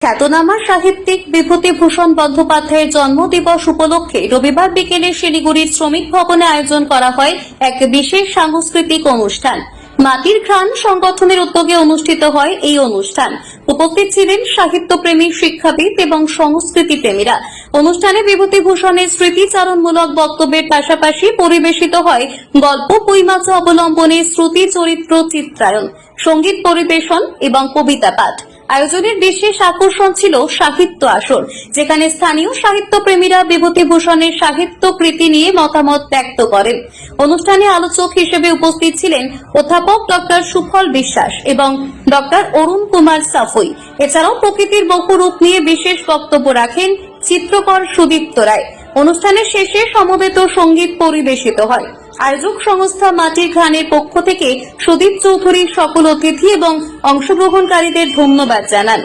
খ্যাতনামা সাহিত্যিক বিভূতিভূষণ বন্দ্যোপাধ্যায়ের জন্মদিবস উপলক্ষে রবিবার বিকেলে শিলিগুড়ির শ্রমিক ভবনে আয়োজন করা হয় এক বিশেষ সাংস্কৃতিক অনুষ্ঠান। মাটির ঘ্রাণ সংগঠনের উদ্যোগে অনুষ্ঠিত হয় এই অনুষ্ঠান। উপস্থিত ছিলেন সাহিত্যপ্রেমী, শিক্ষাবিদ এবং সংস্কৃতি প্রেমীরা। অনুষ্ঠানে বিভূতিভূষণের স্মৃতিচারণমূলক বক্তব্যের পাশাপাশি পরিবেশিত হয় গল্প, বইমাচা অবলম্বনে শ্রুতি চরিত্র চিত্রায়ন, সঙ্গীত পরিবেশন এবং কবিতা পাঠ। আয়োজনের বিশেষ আকর্ষণ ছিল সাহিত্য আসর, যেখানে স্থানীয় সাহিত্যপ্রেমীরা বিভূতিভূষণের সাহিত্য কৃতি নিয়ে মতামত ব্যক্ত করেন। অনুষ্ঠানে আলোচক হিসেবে উপস্থিত ছিলেন অধ্যাপক ডক্টর সুফল বিশ্বাস এবং ডক্টর অরুণ কুমার সাফই। এছাড়াও প্রকৃতির বহু রূপ নিয়ে বিশেষ বক্তব্য রাখেন চিত্রকর সুদীপ্ত রায়। অনুষ্ঠানের শেষে সমবেত সঙ্গীত পরিবেশিত হয়। আয়োজক সংস্থা মাটির ঘ্রাণের পক্ষ থেকে সুদীপ চৌধুরী সকল অতিথি এবং অংশগ্রহণকারীদের ধন্যবাদ জানান।